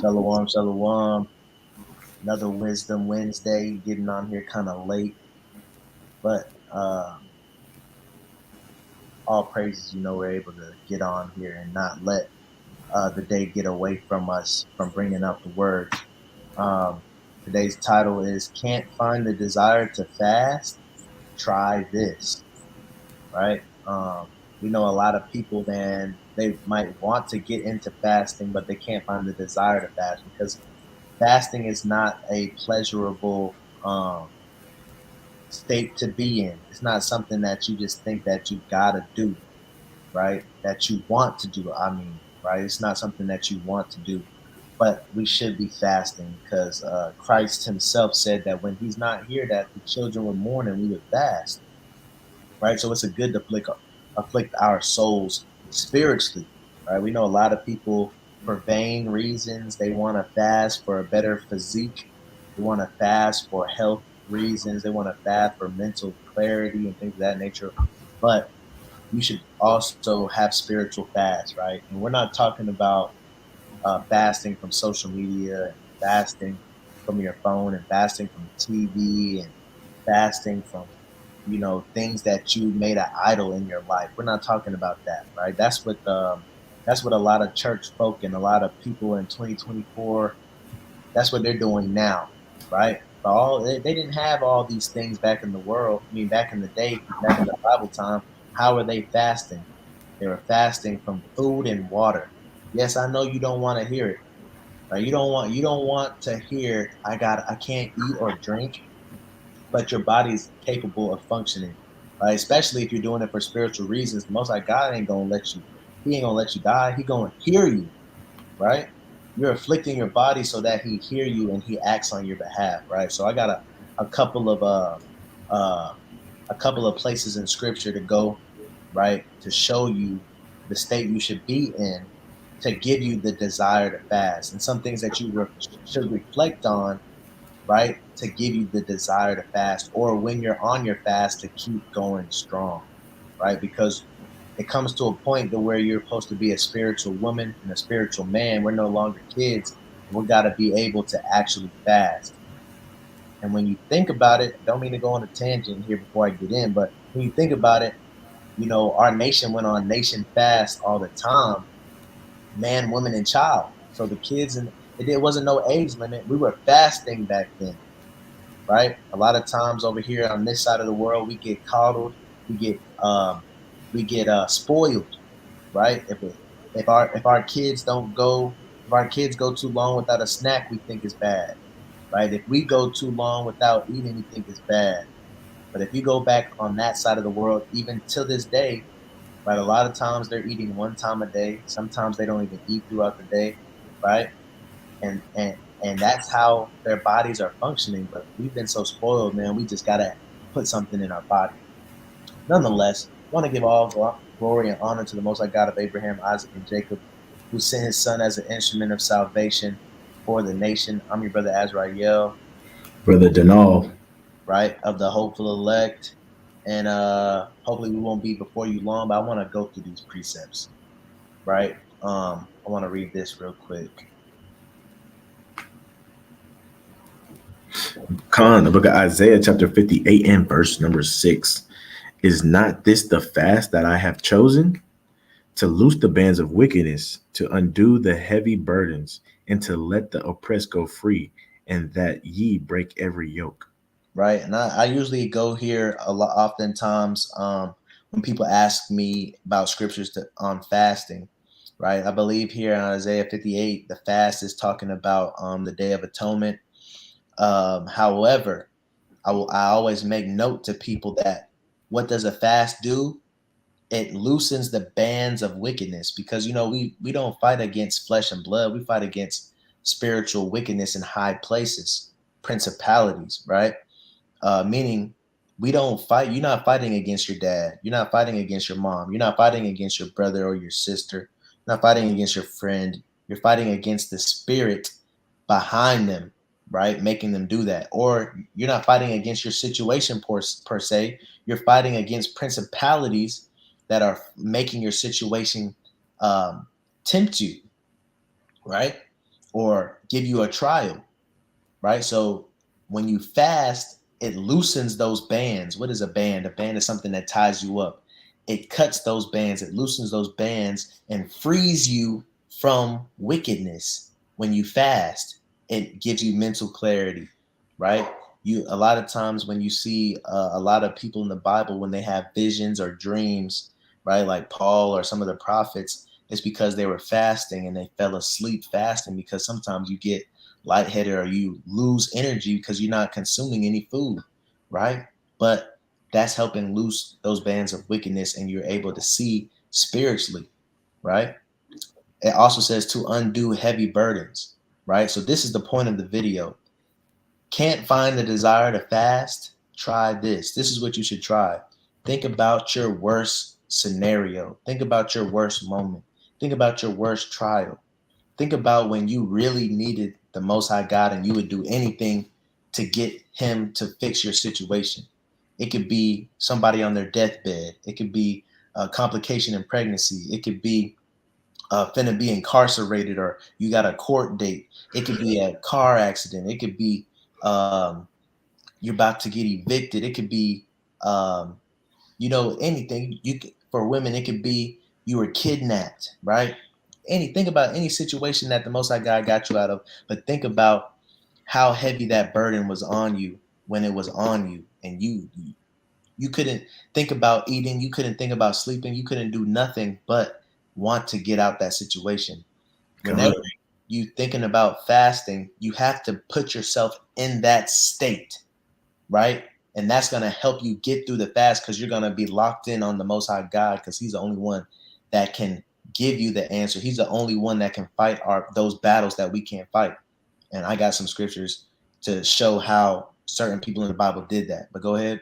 Shalom, shalom. Another Wisdom Wednesday, getting on here kind of late, but all praises, we're able to get on here and not let the day get away from us from bringing up the word. Um, Today's title is Can't Find the Desire to Fast? Try this, right? We know a lot of people, man, they might want to get into fasting, but they can't find the desire to fast because fasting is not a pleasurable state to be in. It's not something that you just think that you gotta do, right? That you want to do. Right? It's not something that you want to do, but we should be fasting because Christ Himself said that when He's not here, that the children would mourn and we would fast, right? So it's a good to afflict our souls spiritually, right? We know a lot of people for vain reasons they want to fast for a better physique, they want to fast for health reasons, they want to fast for mental clarity and things of that nature. But you should also have spiritual fast, right? And we're not talking about fasting from social media and fasting from your phone and fasting from TV and fasting from things that you made an idol in your life. We're not talking about that, right? That's what a lot of church folk and a lot of people in 2024, that's what they're doing now, right? They didn't have all these things back in the world. I mean, back in the day, back in the Bible time, how were they fasting? They were fasting from food and water. Yes, I know you don't want to hear it, right? You don't want to hear I can't eat or drink, but your body's capable of functioning, right? Especially if you're doing it for spiritual reasons. The Most High God ain't gonna let you. He ain't gonna let you die. He gonna hear you, right? You're afflicting your body so that He hear you and He acts on your behalf, right? So I got a couple of uh a couple of places in Scripture to go, right, to show you the state you should be in to give you the desire to fast, and some things that you should reflect on, right? To give you the desire to fast, or when you're on your fast, to keep going strong, right? Because it comes to a point to where you're supposed to be a spiritual woman and a spiritual man. We're no longer kids. We got to be able to actually fast. And when you think about it, I don't mean to go on a tangent here before I get in, but when you think about it, our nation went on nation fast all the time, man, woman, and child. So the kids, and it wasn't no age limit. We were fasting back then, right? A lot of times over here on this side of the world, we get coddled, we get spoiled, right? If our kids don't go, if our kids go too long without a snack, we think it's bad, right? If we go too long without eating, we think it's bad. But if you go back on that side of the world, even to this day, right, a lot of times they're eating one time a day. Sometimes they don't even eat throughout the day, right? And that's how their bodies are functioning. But we've been so spoiled, man. We just gotta put something in our body. Nonetheless, I want to give all glory and honor to the Most High God of Abraham, Isaac, and Jacob, who sent His Son as an instrument of salvation for the nation. I'm your brother Azrael, Brother Denal. right, of the hopeful elect, and hopefully we won't be before you long. But I want to go through these precepts, right? I want to read this real quick. Khan, the book of Isaiah, chapter 58 and verse number 6. Is not this the fast that I have chosen? To loose the bands of wickedness, to undo the heavy burdens, and to let the oppressed go free, and that ye break every yoke. Right? And I usually go here a lot, oftentimes, when people ask me about scriptures on fasting, right? I believe here in Isaiah 58, the fast is talking about the Day of Atonement. However, I always make note to people that what does a fast do? It loosens the bands of wickedness, because we don't fight against flesh and blood. We fight against spiritual wickedness in high places, principalities, right? Meaning we don't fight. You're not fighting against your dad. You're not fighting against your mom. You're not fighting against your brother or your sister. You're not fighting against your friend. You're fighting against the spirit behind them, right? Making them do that. Or you're not fighting against your situation per se. You're fighting against principalities that are making your situation um, tempt you, right? or give you a trial, right? So when you fast, it loosens those bands. What is a band? A band is something that ties you up. It cuts those bands, it loosens those bands and frees you from wickedness. When you fast, it gives you mental clarity, right? You a lot of times when you see a lot of people in the Bible when they have visions or dreams, right? Like Paul or some of the prophets, it's because they were fasting and they fell asleep fasting, because sometimes you get lightheaded or you lose energy because you're not consuming any food, right? But that's helping loose those bands of wickedness and you're able to see spiritually, right? It also says to undo heavy burdens, right? So this is the point of the video. Can't find the desire to fast? Try this. This is what you should try. Think about your worst scenario. Think about your worst moment. Think about your worst trial. Think about when you really needed the Most High God and you would do anything to get Him to fix your situation. It could be somebody on their deathbed. It could be a complication in pregnancy. It could be finna be incarcerated, or you got a court date. It could be a car accident. It could be um, you're about to get evicted. It could be um, anything. For women, it could be you were kidnapped, right? Think about any situation that the Most High God got you out of, but think about how heavy that burden was on you when it was on you, and you couldn't think about eating, you couldn't think about sleeping, you couldn't do nothing but want to get out that situation. Whenever God. you thinking about fasting, you have to put yourself in that state, right? And that's going to help you get through the fast, because you're going to be locked in on the Most High God, because He's the only one that can give you the answer. He's the only one that can fight those battles that we can't fight. And I got some scriptures to show how certain people in the Bible did that. But go ahead.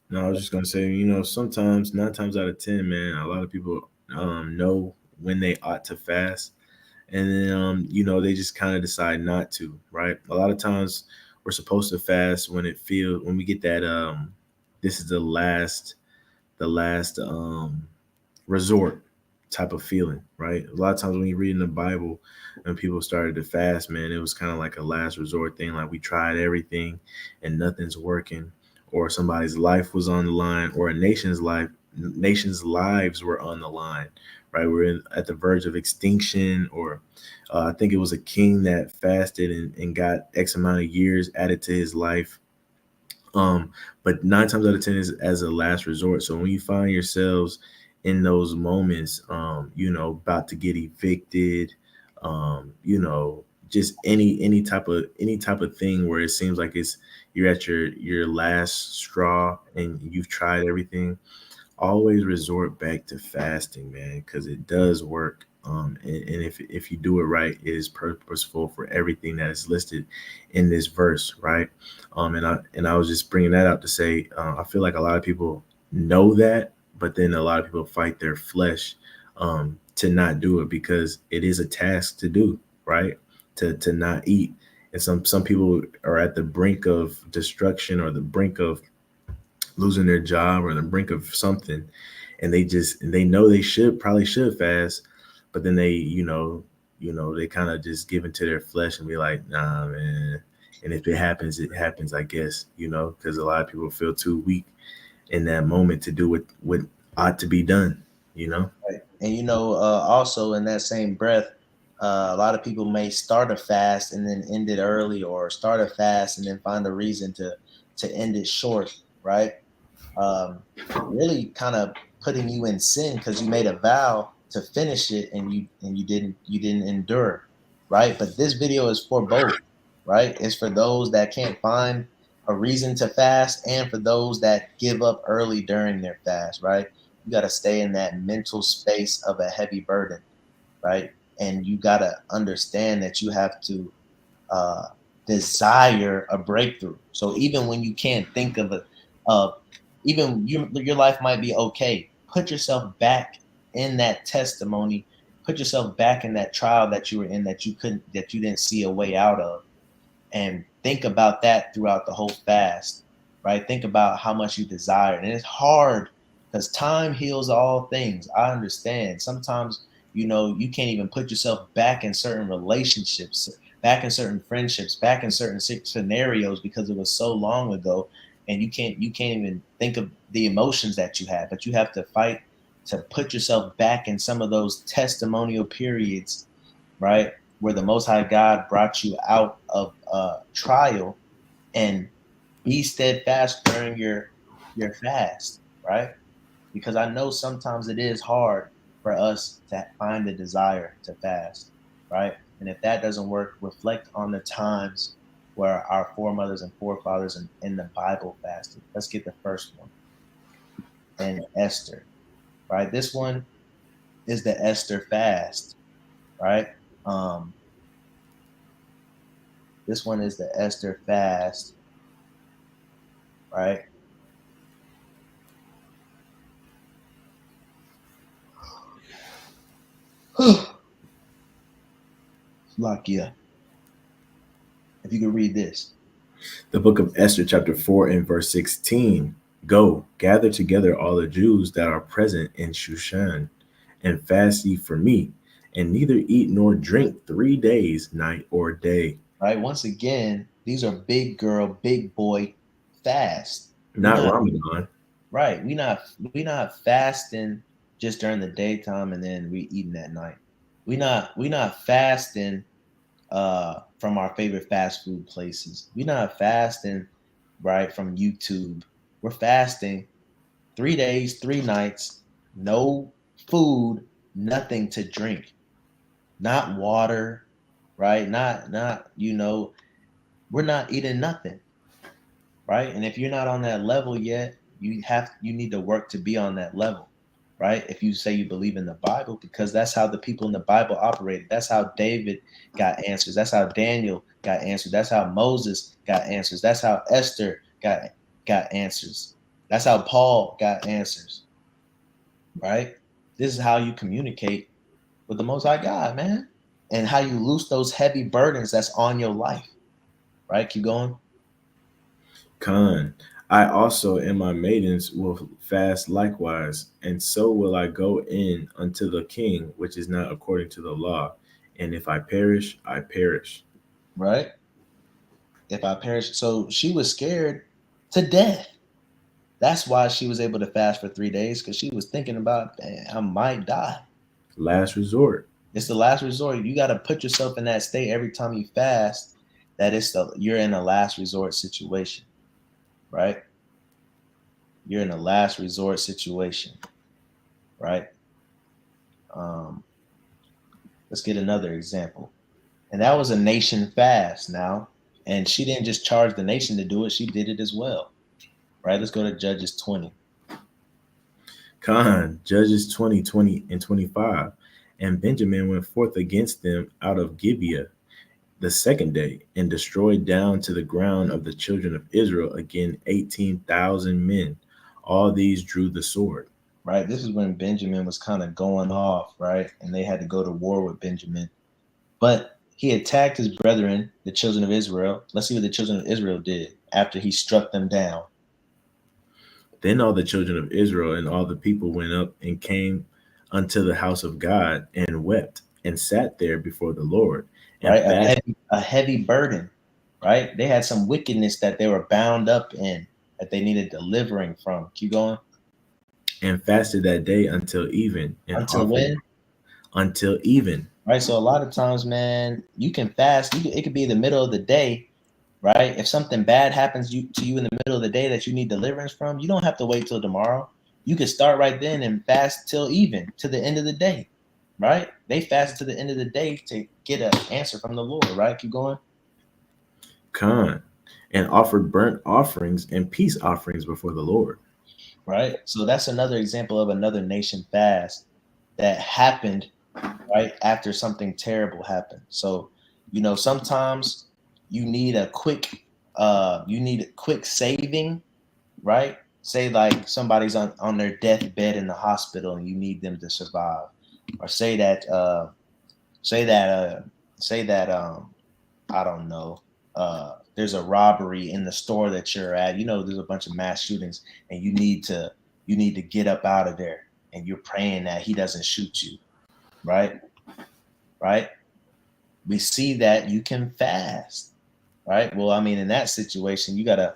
No, I was just gonna say, you know, sometimes 9 times out of 10, man, a lot of people know when they ought to fast, and then you know, they just kind of decide not to, right? A lot of times we're supposed to fast when we get that this is the last resort type of feeling, right? A lot of times when you read in the Bible and people started to fast, man, it was kind of like a last resort thing. Like we tried everything and nothing's working, or somebody's life was on the line, or a nation's lives were on the line, right? At the verge of extinction, or I think it was a king that fasted and got X amount of years added to his life. But 9 times out of 10 is as a last resort. So when you find yourselves in those moments, you know, about to get evicted, you know, just any type of thing where it seems like you're at your last straw and you've tried everything, always resort back to fasting, man, because it does work. And if you do it right, it is purposeful for everything that is listed in this verse, right? And I was just bringing that out to say, I feel like a lot of people know that, but then a lot of people fight their flesh to not do it, because it is a task to do, right? To not eat, and some people are at the brink of destruction or the brink of losing their job or the brink of something, and they know they should fast, but then they they kind of just give into their flesh and be like, nah, man. And if it happens, it happens, I guess, because a lot of people feel too weak in that moment to do what ought to be done, you know. Right. And also in that same breath, a lot of people may start a fast and then end it early, or start a fast and then find a reason to end it short, right? um, Really kind of putting you in sin, because you made a vow to finish it and you didn't endure, right? But this video is for both, right? It's for those that can't find a reason to fast, and for those that give up early during their fast, right? You got to stay in that mental space of a heavy burden, right? And you got to understand that you have to uh, desire a breakthrough. So even when you can't think of it, even your life might be okay. Put yourself back in that testimony. Put yourself back in that trial that you were in, that you didn't see a way out of, and think about that throughout the whole fast, right? Think about how much you desire, and it's hard because time heals all things. I understand. Sometimes you can't even put yourself back in certain relationships. back in certain friendships, back in certain scenarios because it was so long ago, and you can't even think of the emotions that you had, but you have to fight to put yourself back in some of those testimonial periods, right? Where the Most High God brought you out of trial, and be steadfast during your fast, right? Because I know sometimes it is hard for us to find the desire to fast, right? And if that doesn't work, reflect on the times where our foremothers and forefathers in the Bible fasted. Let's get the first one. And Esther, right? This one is the Esther fast, right? Um, this one is the Esther fast, right? Lakia, if you could read this. The book of Esther, chapter 4, and verse 16. Go, gather together all the Jews that are present in Shushan, and fast ye for me, and neither eat nor drink 3 days, night or day. Right? Once again, these are big girl, big boy fast. We Not not Ramadan. right. We not fasting just during the daytime and then we eating at night. We not fasting from our favorite fast food places. We not fasting right from YouTube. We're fasting 3 days, 3 nights, no food, nothing to drink, not water, right? Not we're not eating nothing, right? And if you're not on that level yet, you need to work to be on that level, right? If you say you believe in the Bible, because that's how the people in the Bible operated. That's how David got answers. That's how Daniel got answers. That's how Moses got answers. That's how Esther got answers. That's how Paul got answers, right? This is how you communicate with the Most High God, man, and how you loose those heavy burdens that's on your life, right? Keep going. Khan. I also and my maidens will fast likewise, and so will I go in unto the king, which is not according to the law. And if I perish, I perish. Right? If I perish. So she was scared to death. That's why she was able to fast for 3 days, because she was thinking about, "Man, I might die." Last resort. It's the last resort. You got to put yourself in that state every time you fast, that you're in a last resort situation, right? You're in a last resort situation, right? Um, let's get another example. And that was a nation fast now. And she didn't just charge the nation to do it, she did it as well. Right? Let's go to Judges 20. Khan, Judges 20, 20, and 25. And Benjamin went forth against them out of Gibeah the second day, and destroyed down to the ground of the children of Israel again 18,000 men. All these drew the sword. Right? This is when Benjamin was kind of going off, right? And they had to go to war with Benjamin. But he attacked his brethren, the children of Israel. Let's see what the children of Israel did after he struck them down. Then all the children of Israel and all the people went up and came unto the house of God and wept and sat there before the Lord and Right? fasted A heavy burden, right? They had some wickedness that they were bound up in, that they needed delivering from. Keep going. that day until even and Until offered when? until even. Right? So a lot of times, man, you can fast. It could be the middle of the day, right? If something bad happens to you in the middle of the day that you need deliverance from, you don't have to wait till tomorrow. You can start right then and fast till even, to the end of the day, right? They fasted to the end of the day to get an answer from the Lord, right? Keep going. Khan, and offered burnt offerings and peace offerings before the Lord. Right? So that's another example of another nation fast that happened right after something terrible happened. So, sometimes you need a quick saving, right? Say like somebody's on their deathbed in the hospital and you need them to survive. Or say that say that I don't know, there's a robbery in the store that you're at. There's a bunch of mass shootings, and you need to get up out of there, and you're praying that he doesn't shoot you, right? Right? we see that you can fast, right? Well, I mean, in that situation, you gotta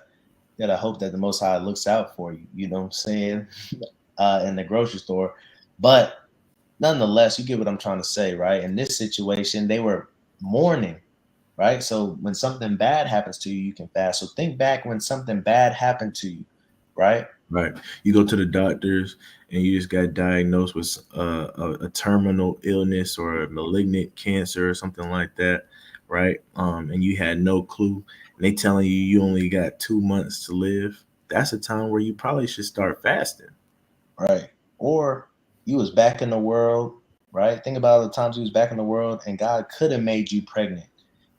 hope that the Most High looks out for you. You know what I'm saying? In the grocery store, but nonetheless, you get what I'm trying to say, right? In this situation, they were mourning, right? So when something bad happens to you, you can fast. So think back when something bad happened to you, right? Right. You go to the doctors and you just got diagnosed with a terminal illness or a malignant cancer or something like that, right? And you had no clue. And they telling you only got 2 months to live. That's a time where you probably should start fasting. Right. Or you was back in the world, right? Think about all the times you was back in the world and God could have made you pregnant.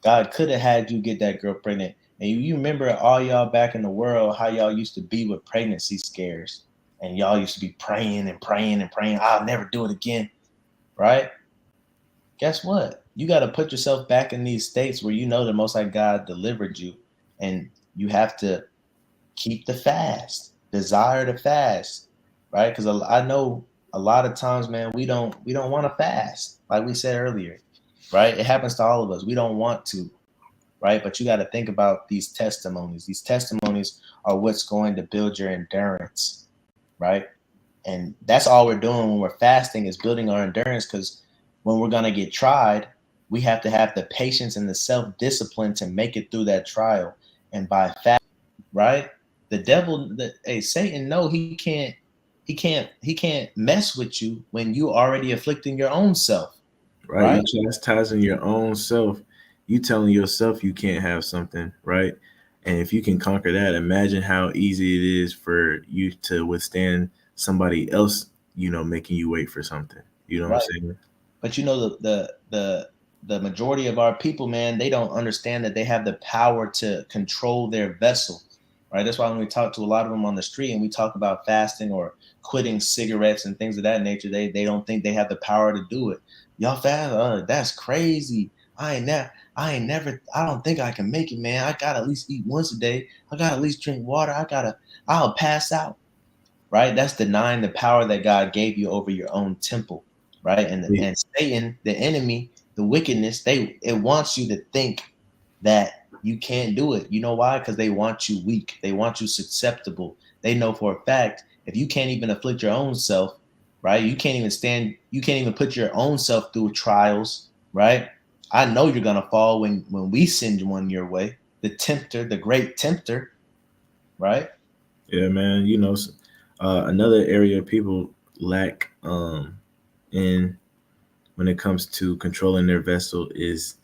God could have had you get that girl pregnant. And you remember all y'all back in the world, how y'all used to be with pregnancy scares. And y'all used to be praying and praying and praying, I'll never do it again. Right? Guess what? You got to put yourself back in these states where you know the Most High God delivered you. And you have to keep the fast, desire to fast, right? Because I know a lot of times, man, we don't want to fast, like we said earlier, right? It happens to all of us. We don't want to, right? But you got to think about these testimonies. These testimonies are what's going to build your endurance, right? And that's all we're doing when we're fasting is building our endurance. Because when we're gonna get tried, we have to have the patience and the self-discipline to make it through that trial. And by fast, right? The devil, hey, Satan, no, he can't mess with you when you already afflicting your own self, Right? right? You chastising your own self. You telling yourself you can't have something, right? And if you can conquer that, imagine how easy it is for you to withstand somebody else, making you wait for something. You know what I'm Right. saying? But you know the majority of our people, man, they don't understand that they have the power to control their vessel. Right. That's why when we talk to a lot of them on the street and we talk about fasting or quitting cigarettes and things of that nature, they don't think they have the power to do it. Y'all fast? That's crazy. I don't think I can make it, man. I gotta at least eat once a day. I gotta at least drink water. I'll pass out, right? That's denying the power that God gave you over your own temple, right? And Satan, the enemy, the wickedness, it wants you to think that you can't do it. You know why? Because they want you weak. They want you susceptible. They know for a fact if you can't even afflict your own self, right? You can't even stand. You can't even put your own self through trials, right? I know you're gonna fall when we send one your way. The tempter, the great tempter, right? Yeah, man. Another area people lack in when it comes to controlling their vessel is,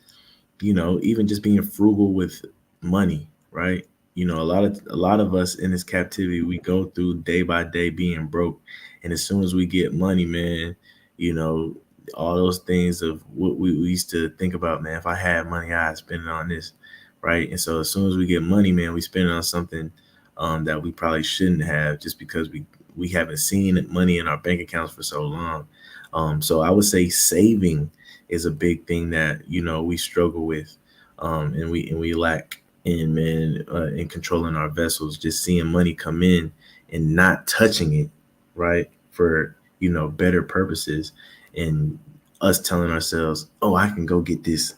even just being frugal with money, right? A lot of us in this captivity, we go through day by day being broke, and as soon as we get money, man, you know, all those things of what we used to think about, man. If I had money, I'd spend it on this, right? And so as soon as we get money, man, we spend it on something that we probably shouldn't have, just because we haven't seen money in our bank accounts for so long. So I would say saving is a big thing that we struggle with, and we lack in, man, in controlling our vessels. Just seeing money come in and not touching it, right, for better purposes, and us telling ourselves, oh, I can go get this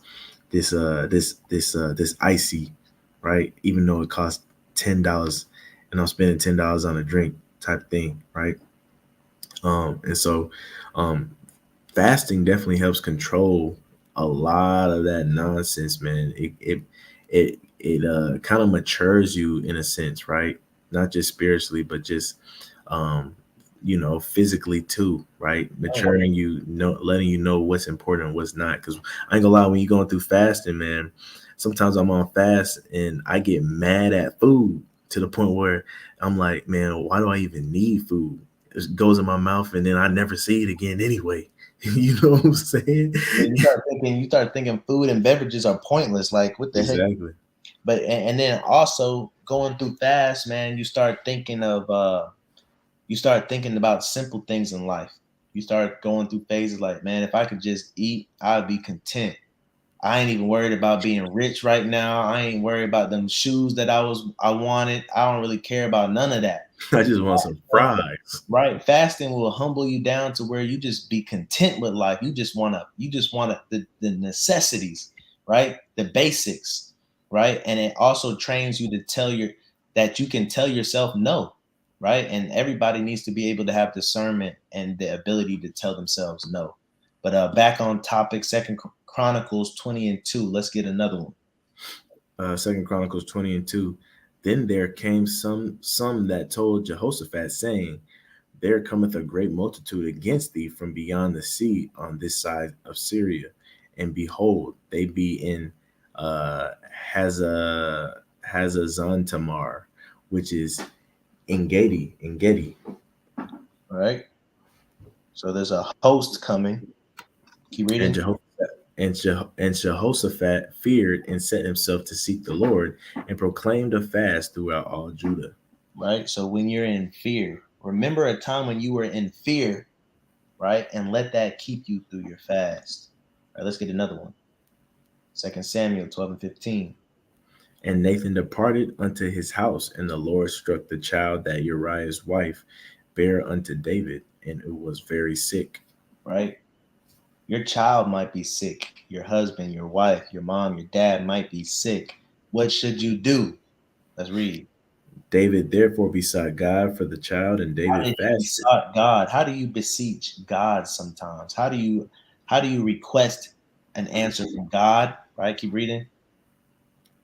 icy, right, even though it costs $10, and I'm spending $10 on a drink type thing, right? And so fasting definitely helps control a lot of that nonsense, man. It kind of matures you in a sense, right? Not just spiritually, but just physically too, right? Maturing you, letting you know what's important and what's not. Because I ain't gonna lie, when you're going through fasting, man, sometimes I'm on fast and I get mad at food to the point where I'm like, man, why do I even need food? It goes in my mouth and then I never see it again anyway. You know what I'm saying? Yeah, you start thinking food and beverages are pointless. Like what the heck? Exactly. But and then also going through fast, man, you start thinking about simple things in life. You start going through phases like, man, if I could just eat, I'd be content. I ain't even worried about being rich right now. I ain't worried about them shoes that I wanted. I don't really care about none of that. I just want some fries. Right. Fasting will humble you down to where you just be content with life. You just wanna the necessities. right? The basics, right? And it also trains you to that you can tell yourself no, right? And everybody needs to be able to have discernment and the ability to tell themselves no. But back on topic, Second Chronicles 20:2. Let's get another one. Second Chronicles 20:2. Then there came some that told Jehoshaphat, saying, there cometh a great multitude against thee from beyond the sea on this side of Syria. And behold, they be in Hazazon which is in Gedi. All right. So there's a host coming. Keep And reading. Jehoshaphat feared and set himself to seek the Lord and proclaimed a fast throughout all Judah. Right. So when you're in fear, remember a time when you were in fear, right? And let that keep you through your fast. All right, let's get another one. 2 Samuel 12:15. And Nathan departed unto his house, and the Lord struck the child that Uriah's wife bare unto David, and it was very sick. Right. Your child might be sick. Your husband, your wife, your mom, your dad might be sick. What should you do? Let's read. David therefore besought God for the child, and How David did he fasted. besought God? How do you beseech God sometimes? How do you request an answer from God? Right? Keep reading.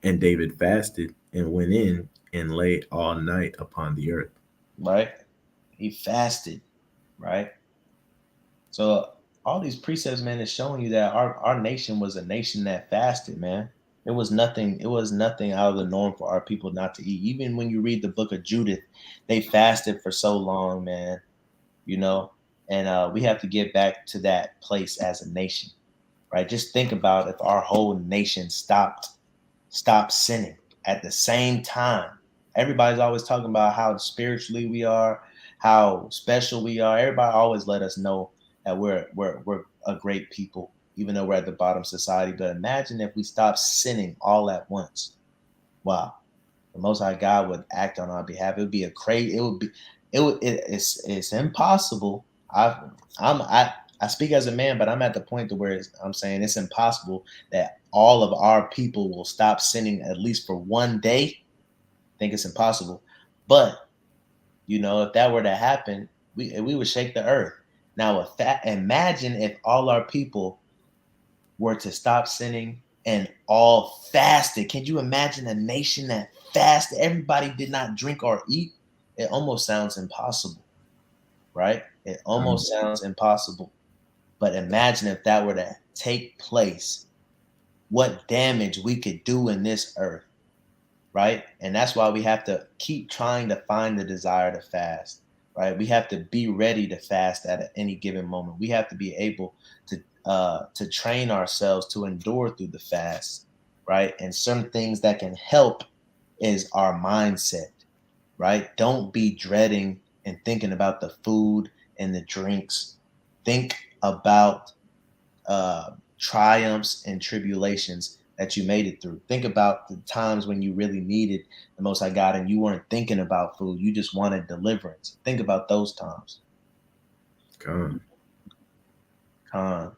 And David fasted and went in and lay all night upon the earth. Right? He fasted, right? So all these precepts, man, is showing you that our nation was a nation that fasted, man. It was nothing out of the norm for our people not to eat. Even when you read the book of Judith, they fasted for so long, man. You know, and we have to get back to that place as a nation, right? Just think about if our whole nation stopped sinning at the same time. Everybody's always talking about how spiritually we are, how special we are. Everybody always let us know that we're a great people, even though we're at the bottom society. But imagine if we stopped sinning all at once. Wow, the Most High God would act on our behalf. It would be a crazy. It would be. It would. It's impossible. I speak as a man, but I'm at the point to where I'm saying it's impossible that all of our people will stop sinning at least for one day. I think it's impossible, but if that were to happen, we would shake the earth. Now, if that, imagine if all our people were to stop sinning and all fasted. Can you imagine a nation that fasted? Everybody did not drink or eat. It almost sounds impossible, right? It Um, almost sounds impossible. But imagine if that were to take place, what damage we could do in this earth, right? And that's why we have to keep trying to find the desire to fast, right? We have to be ready to fast at any given moment. We have to be able to train ourselves to endure through the fast, right? And some things that can help is our mindset, right? Don't be dreading and thinking about the food and the drinks. Think about triumphs and tribulations that you made it through. Think about the times when you really needed the Most High God and you weren't thinking about food. You just wanted deliverance. Think about those times. Con. Con.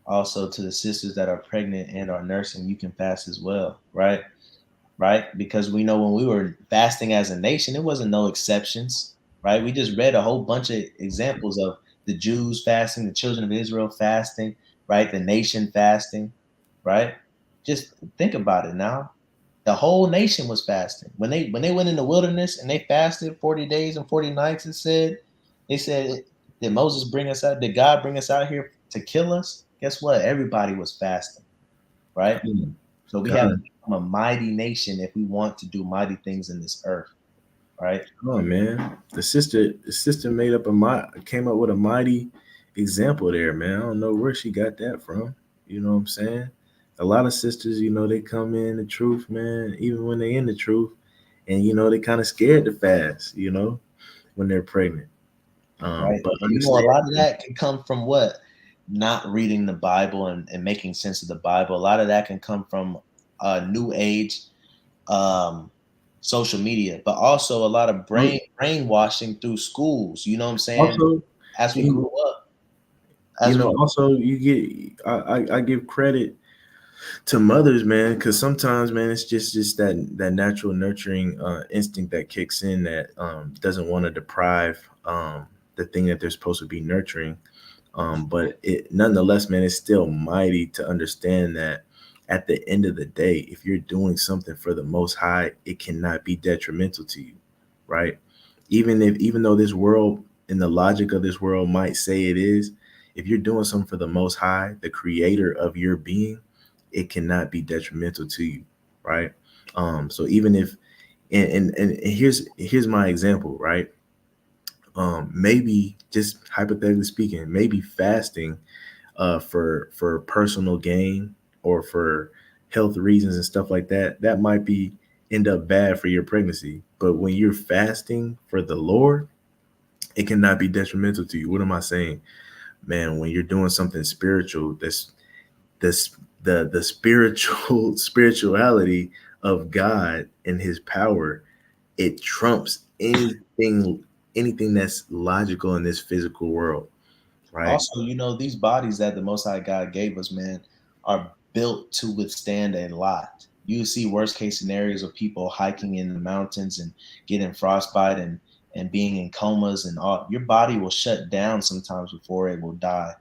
Also, to the sisters that are pregnant and are nursing, you can fast as well, right? Right? Because we know when we were fasting as a nation, it wasn't no exceptions, right? We just read a whole bunch of examples of the Jews fasting, the children of Israel fasting, right? The nation fasting, right? Just think about it now. The whole nation was fasting. When they went in the wilderness and they fasted 40 days and 40 nights, they said, did Moses bring us out? Did God bring us out here to kill us? Guess what? Everybody was fasting, right? Con. So we have to Con. become a mighty nation if we want to do mighty things in this earth, right? Oh man, the sister came up with a mighty example there, man. I don't know where she got that from. You know what I'm saying? A lot of sisters, they come in the truth, man. Even when they in the truth, and they kind of scared to fast, when they're pregnant. Right. But And a understand, lot of that can come from what? Not reading the Bible and making sense of the Bible. A lot of that can come from new age um, social media, but also a lot of brainwashing through schools. You know what I'm saying? also, As we you grew up. As we Also you get I give credit to mothers, man, because sometimes, man, it's just that natural nurturing instinct that kicks in that doesn't want to deprive the thing that they're supposed to be nurturing. But it nonetheless, man, it's still mighty to understand that at the end of the day, if you're doing something for the Most High, it cannot be detrimental to you, right? Even though this world and the logic of this world might say it is, if you're doing something for the Most High, the Creator of your being, it cannot be detrimental to you, right? So even if and here's my example, right? Maybe just hypothetically speaking, maybe fasting for personal gain or for health reasons and stuff like that, that might be end up bad for your pregnancy. But when you're fasting for the Lord, it cannot be detrimental to you. What am I saying? Man, when you're doing something spiritual, this the spiritual spirituality of God and his power, it trumps anything that's logical in this physical world, right? also, these bodies that the Most High God gave us, man, are built to withstand a lot. You see worst case scenarios of people hiking in the mountains and getting frostbite and being in comas and all. Your body will shut down sometimes before it will die,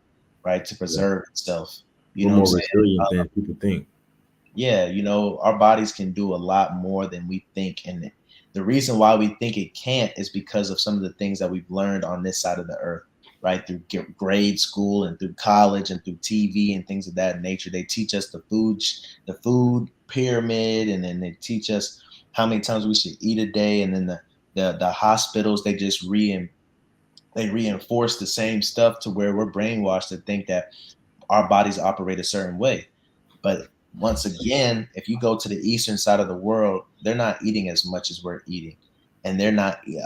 right? To Yeah. preserve itself. You We're know what I'm more saying? resilient than people think. Yeah, our bodies can do a lot more than we think. And the reason why we think it can't is because of some of the things that we've learned on this side of the earth, right? Through grade school and through college and through TV and things of that nature. They teach us the food pyramid, and then they teach us how many times we should eat a day. And then the hospitals, they reinforce the same stuff to where we're brainwashed to think that our bodies operate a certain way. But once again, if you go to the eastern side of the world, they're not eating as much as we're eating, and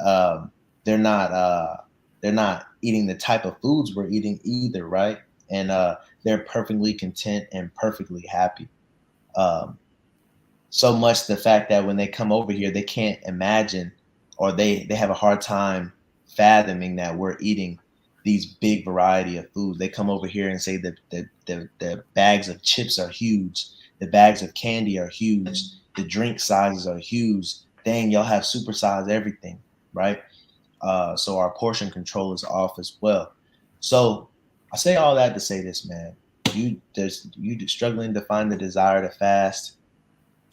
um, they're not they're not eating the type of foods we're eating either, right? And they're perfectly content and perfectly happy. Um, so much the fact that when they come over here, they can't imagine, or they have a hard time fathoming that we're eating these big variety of foods. They come over here and say that the bags of chips are huge, the bags of candy are huge, the drink sizes are huge. Dang, y'all have supersized everything, right? So our portion control is off as well. So I say all that to say this, man. You struggling to find the desire to fast.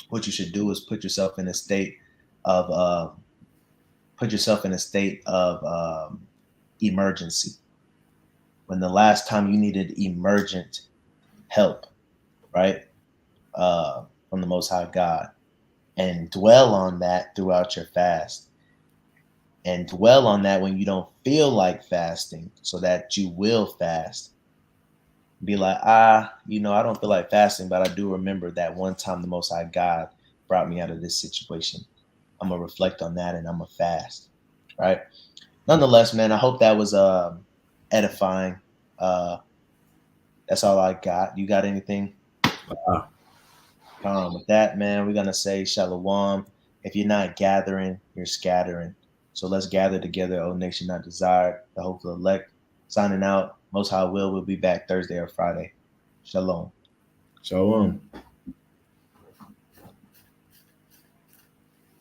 What you should do is of put yourself in a state of emergency. When the last time you needed emergent help, right, from the Most High God, and dwell on that throughout your fast, and dwell on that when you don't feel like fasting, so that you will fast. Be like, I don't feel like fasting, but I do remember that one time the Most High God brought me out of this situation. I'm gonna reflect on that and I'm gonna fast, right? Nonetheless, man, I hope that was edifying. Uh, that's all I got. You got anything? Uh, With that, man, we're gonna say shalom. If you're not gathering, you're scattering. So let's gather together, O nation not desired, the hopeful elect. Signing out. Most High will be back Thursday or Friday. Shalom. Shalom.